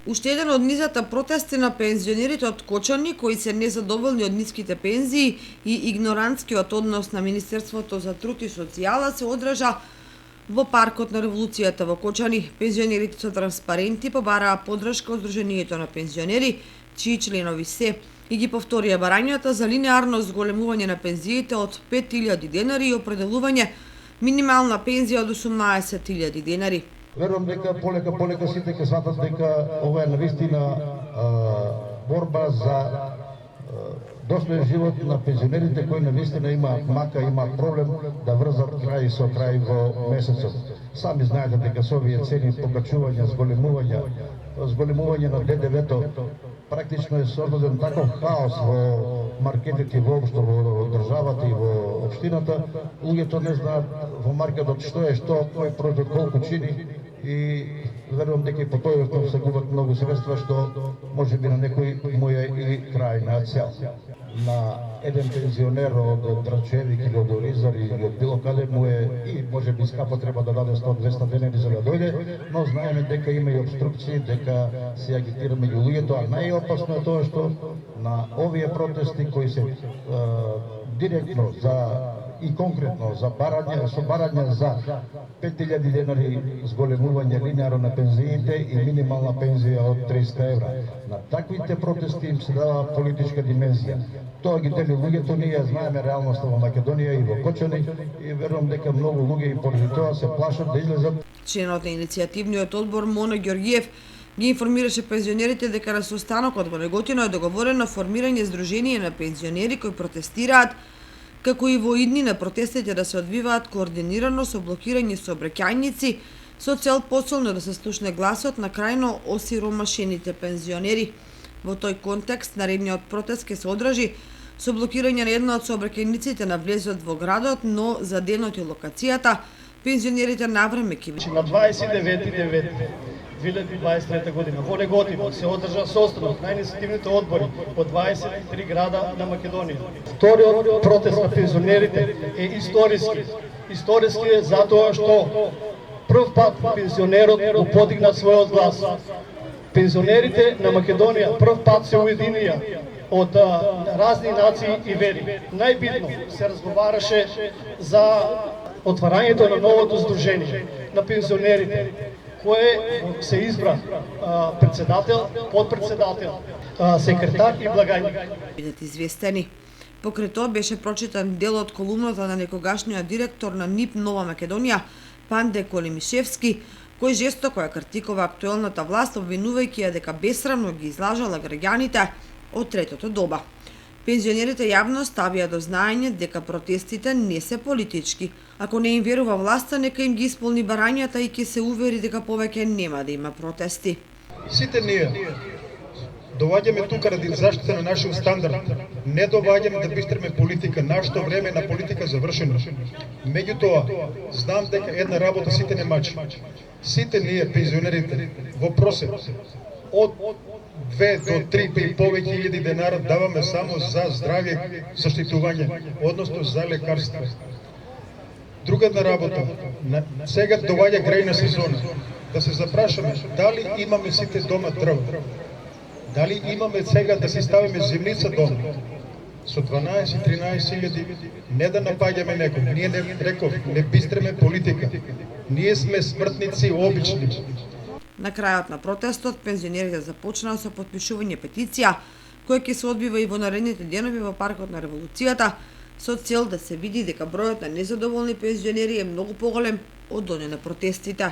Уште еден од низата протести на пензионерите од Кочани, кои се незадоволни од ниските пензии и игнорантскиот однос на Министерството за труд и социјала, се одржа во паркот на Револуцијата во Кочани. Пензионерите со транспаренти побараа поддршка од Сдруженијето на пензионери, чии членови се и ги повторија барањата за линеарно зголемување на пензиите од 5.000 денари и определување минимална пензија од 18.000 денари. Верувам дека полека сите ќе сватат дека ова е навистина борба за достоен живот на пензионерите кои навистина има мака, има проблем да врзат крај со крај во месецот. Сами знаете дека со овие цени покачувања, зголемување на ДДВ-то практично е создаден таков хаос во маркетите воопшто во државата и во општината. Луѓето не знаат во маркетот што е што, кој производ колку чини и верувам дека и по тој основ се губат многу средства што можеби на некој му е и крајна цел. На еден пензионер од Драчевик или од Оризар или од било каде му е и можеби скапо треба да даде 100-200 денари за да дојде, но знаеме дека има и обструкции, дека се агитираме меѓу луѓето, а најопасно е тоа што на овие протести кои се директно за и конкретно за барање за 5.000 денари зголемување линеарно на пензиите и минимална пензија од 300 евра. На таквите протести им се дава политичка димензија. Тоа ги дели луѓето, ние знаеме реалноста во Македонија и во Кочани и верувам дека многу луѓе и поради тоа се плашат да излезат. Членот на иницијативниот одбор Моно Ѓоргиев ги информираше пензионерите дека на состанокот во Неготино е договорено формирање здружение на пензионери кои протестираат, како и во иднина протестите да се одвиваат координирано со блокирање сообраќајници со цел посилно да се слушне гласот на крајно осиромашените пензионери. Во тој контекст наредниот протест ќе се одржи со блокирање на една од сообраќајниците на влезот во градот, но за денот и локацијата пензионерите навреме ќе на 29.9.2023 година во Неготино се одржа состанок на иницијативните одбори по 23 града на Македонија. Вториот протест на пензионерите е историски. Историски е затоа што прв пат пензионерот го подигна својот глас. Пензионерите на Македонија прв пат се уединија од разни нации и вери. Најбитно се разговараше за отварањето на новото здружение на пензионерите, кое се избра председател, подпредседател, секретар и благајник. Бидат известени. Покрај тоа беше прочитан дел од колумната на некогашниот директор на НИП Нова Македонија, Панде Колемишевски, кој жестоко ја критикува актуелната власт, обвинувајќи ја дека бесрамно ги излажала граѓаните од третото доба. Пензионерите јавно ставија до знаење дека протестите не се политички. Ако не им верува власта, нека им ги исполни барањата и ќе се увери дека повеќе нема да има протести. Сите ние доваѓаме тука ради заштита на нашиот стандард. Не доваѓаме да бистреме политика. Нашето време на политика завршено. Меѓутоа, знам дека една работа сите не мачи. Сите ние, пензионерите, во просек од 2 до 3 и повеќе илјади денара даваме само за здравје заштитување, односно за лекарства. Друга една работа, сега доваѓа грејна сезона. Да се запрашаме дали имаме сите дома дрво. Дали имаме сега да си ставиме земница дома со 12-13 илјади, не да напаѓаме некој. Ние не реков, не бистреме политика. Ние сме смртници обични. На крајот на протестот, пензионерите започнаа со потпишување петиција, која ќе се одбива и во наредните денови во паркот на Револуцијата, со цел да се види дека бројот на незадоволни пензионери е многу поголем од оној на протестите.